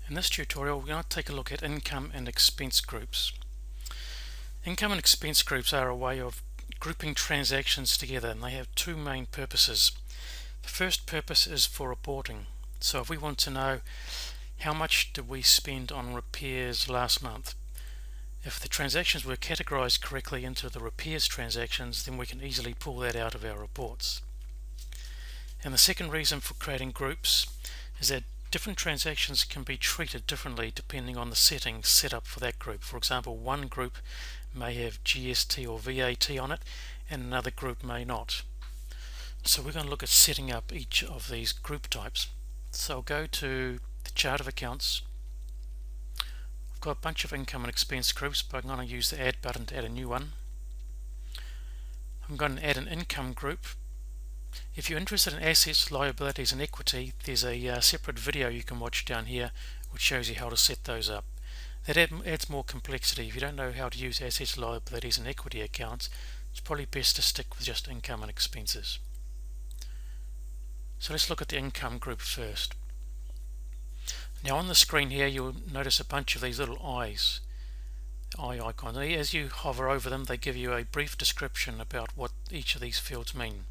In this tutorial, we're going to take a look at income and expense groups. Income and expense groups are a way of grouping transactions together, and they have two main purposes. The first purpose is for reporting. So if we want to know how much did we spend on repairs last month, if the transactions were categorized correctly into the repairs transactions, then we can easily pull that out of our reports. And the second reason for creating groups is that different transactions can be treated differently depending on the settings set up for that group. For example, one group may have GST or VAT on it and another group may not. So we're going to look at setting up each of these group types. So I'll go to the chart of accounts. I've got a bunch of income and expense groups, but I'm going to use the add button to add a new one. I'm going to add an income group. If you're interested in assets, liabilities and equity, there's a separate video you can watch down here which shows you how to set those up. That adds more complexity. If you don't know how to use assets, liabilities and equity accounts, it's probably best to stick with just income and expenses. So let's look at the income group first. Now on the screen here you'll notice a bunch of these little eyes, eye icons. As you hover over them, they give you a brief description about what each of these fields mean.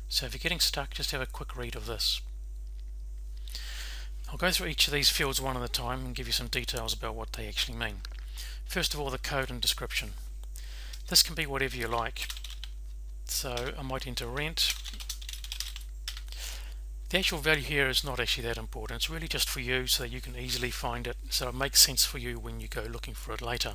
So if you're getting stuck, just have a quick read of this. I'll go through each of these fields one at a time and give you some details about what they actually mean. First of all, the code and description. This can be whatever you like. So I might enter rent. The actual value here is not actually that important. It's really just for you so that you can easily find it, so it makes sense for you when you go looking for it later.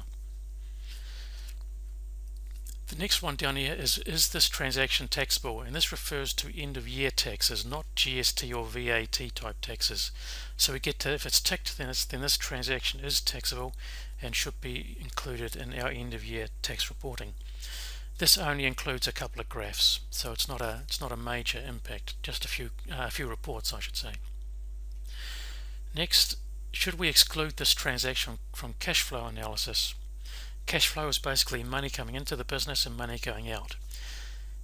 The next one down here is this transaction taxable? And this refers to end of year taxes, not GST or VAT type taxes. So we get to, if it's ticked, then this transaction is taxable and should be included in our end of year tax reporting. This only includes a couple of graphs, so it's not a major impact, just a few reports, I should say. Next, should we exclude this transaction from cash flow analysis? Cash flow is basically money coming into the business and money going out.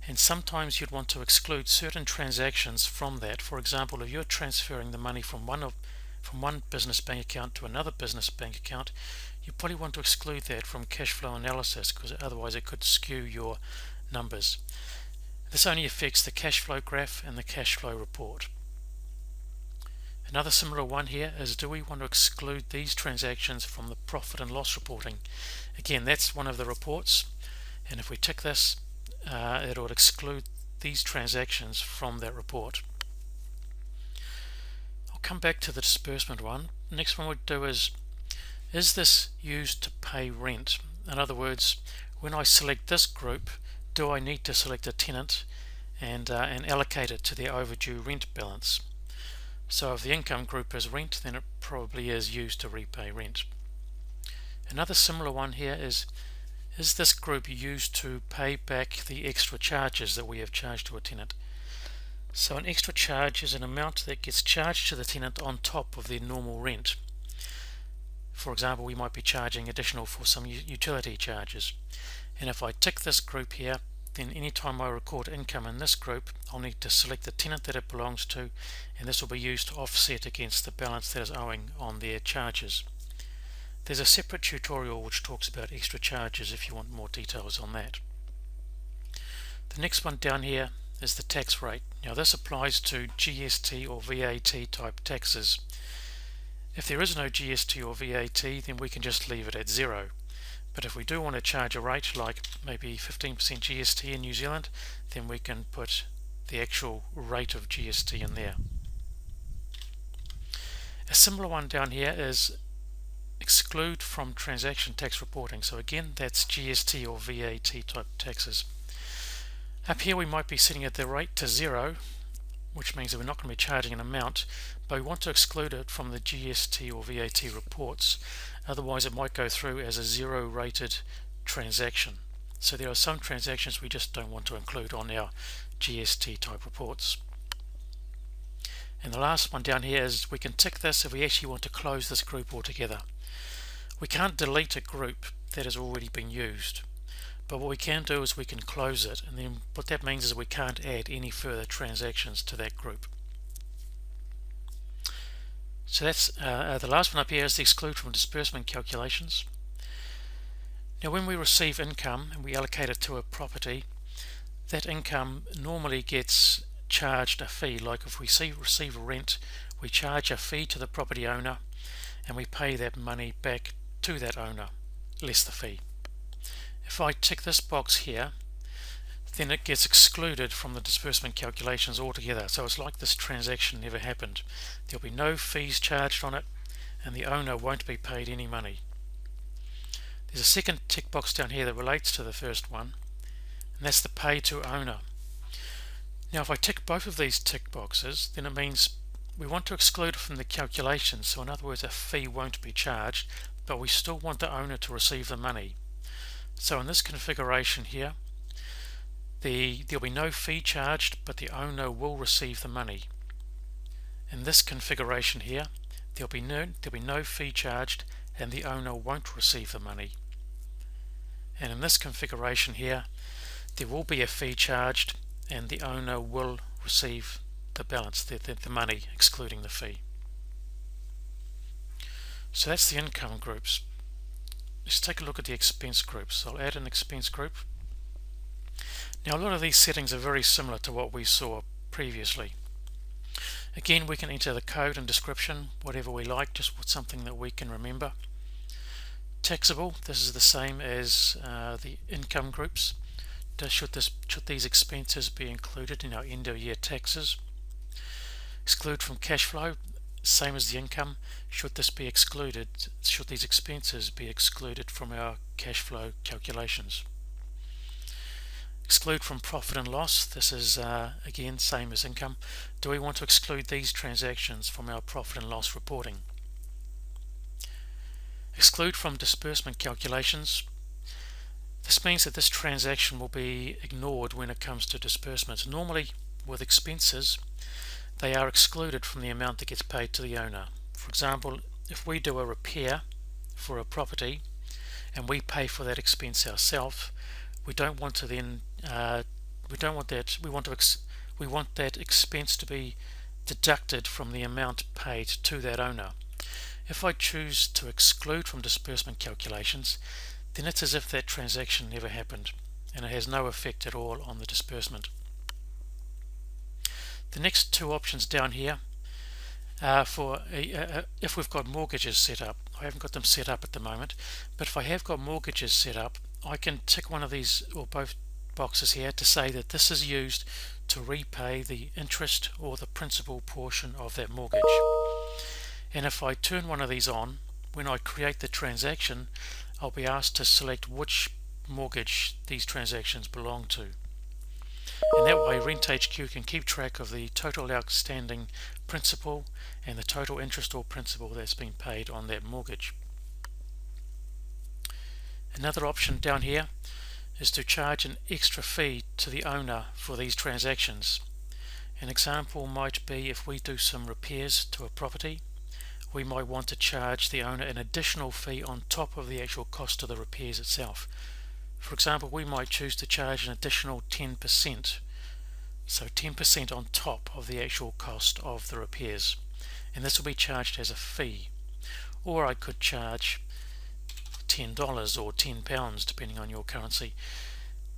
And sometimes you'd want to exclude certain transactions from that. For example, if you're transferring the money from one business bank account to another business bank account, you probably want to exclude that from cash flow analysis because otherwise it could skew your numbers. This only affects the cash flow graph and the cash flow report. Another similar one here is, do we want to exclude these transactions from the profit and loss reporting? Again, that's one of the reports, and if we tick this, it will exclude these transactions from that report. I'll come back to the disbursement one. The next one we'll do is this used to pay rent? In other words, when I select this group, do I need to select a tenant and allocate it to their overdue rent balance? So if the income group is rent, then it probably is used to repay rent. Another similar one here is this group used to pay back the extra charges that we have charged to a tenant? So an extra charge is an amount that gets charged to the tenant on top of their normal rent. For example, we might be charging additional for some utility charges. And if I tick this group here, then anytime I record income in this group, I'll need to select the tenant that it belongs to, and this will be used to offset against the balance that is owing on their charges. There's a separate tutorial which talks about extra charges if you want more details on that. The next one down here is the tax rate. Now this applies to GST or VAT type taxes. If there is no GST or VAT, then we can just leave it at 0. But if we do want to charge a rate like maybe 15% GST in New Zealand, then we can put the actual rate of GST in there. A similar one down here is exclude from transaction tax reporting. So again, that's GST or VAT type taxes. Up here we might be setting the rate to 0, which means that we're not going to be charging an amount, but we want to exclude it from the GST or VAT reports. Otherwise it might go through as a 0 rated transaction. So there are some transactions we just don't want to include on our GST type reports. And the last one down here is we can tick this if we actually want to close this group altogether. We can't delete a group that has already been used, but what we can do is we can close it, and then what that means is we can't add any further transactions to that group. So that's the last one up here is the exclude from disbursement calculations. Now when we receive income and we allocate it to a property, that income normally gets charged a fee. Like if we receive rent, we charge a fee to the property owner and we pay that money back to that owner, less the fee. If I tick this box here, then it gets excluded from the disbursement calculations altogether. So it's like this transaction never happened. There'll be no fees charged on it and the owner won't be paid any money. There's a second tick box down here that relates to the first one, and that's the pay to owner. Now if I tick both of these tick boxes, then it means we want to exclude it from the calculations. So in other words, a fee won't be charged, but we still want the owner to receive the money. So in this configuration here, there'll be no fee charged, but the owner will receive the money. In this configuration here, there'll be no fee charged and the owner won't receive the money. And in this configuration here, there will be a fee charged and the owner will receive the balance, the money, excluding the fee. So that's the income groups. Let's take a look at the expense groups. I'll add an expense group. Now a lot of these settings are very similar to what we saw previously. Again, we can enter the code and description, whatever we like, just something that we can remember. Taxable, this is the same as the income groups. Should these expenses be included in our end of year taxes? Exclude from cash flow, same as the income. Should this be excluded? Should these expenses be excluded from our cash flow calculations? Exclude from profit and loss, this is again same as income. Do we want to exclude these transactions from our profit and loss reporting? Exclude from disbursement calculations. This means that this transaction will be ignored when it comes to disbursements. Normally with expenses, they are excluded from the amount that gets paid to the owner. For example, if we do a repair for a property and we pay for that expense ourselves, we don't want to then we want that expense to be deducted from the amount paid to that owner. If I choose to exclude from disbursement calculations, then it's as if that transaction never happened and it has no effect at all on the disbursement. The next two options down here are for if we've got mortgages set up. I haven't got them set up at the moment, but if I have got mortgages set up, I can tick one of these or both boxes here to say that this is used to repay the interest or the principal portion of that mortgage. And if I turn one of these on, when I create the transaction, I'll be asked to select which mortgage these transactions belong to. And that way RentHQ can keep track of the total outstanding principal and the total interest or principal that's been paid on that mortgage. Another option down here is to charge an extra fee to the owner for these transactions. An example might be if we do some repairs to a property, we might want to charge the owner an additional fee on top of the actual cost of the repairs itself. For example, we might choose to charge an additional 10%, so 10% on top of the actual cost of the repairs, and this will be charged as a fee. Or I could charge $10 or £10 depending on your currency,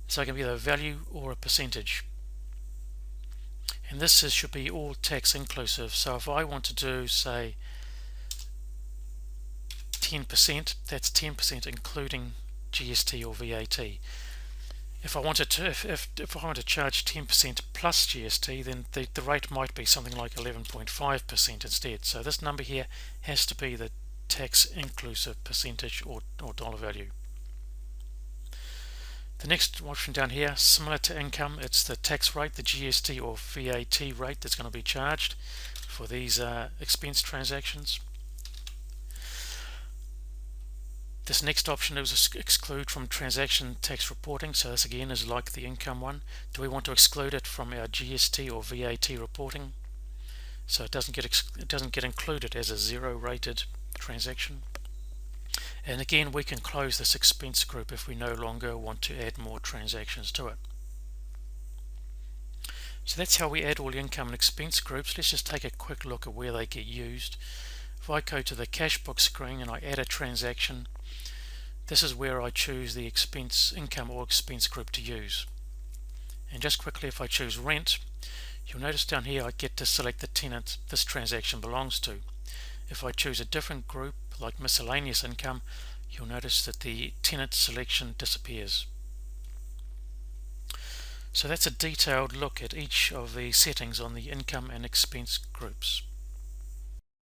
so it can be either a value or a percentage. And this should be all tax inclusive, so if I want to do say 10%, that's 10% including GST or VAT. If I wanted to, if I want to charge 10% plus GST, then the rate might be something like 11.5% instead. So this number here has to be the tax inclusive percentage or dollar value. The next option down here, similar to income, it's the tax rate, the GST or VAT rate that's going to be charged for these expense transactions. This next option is exclude from transaction tax reporting, so this again is like the income one. Do we want to exclude it from our GST or VAT reporting so it doesn't get included as a zero rated transaction? And again, we can close this expense group if we no longer want to add more transactions to it. So that's how we add all the income and expense groups. Let's just take a quick look at where they get used. If I go to the cash book screen and I add a transaction, this is where I choose the expense, income or expense group to use. And just quickly, if I choose rent, you'll notice down here I get to select the tenant this transaction belongs to. If I choose a different group like miscellaneous income, you'll notice that the tenant selection disappears. So that's a detailed look at each of the settings on the income and expense groups.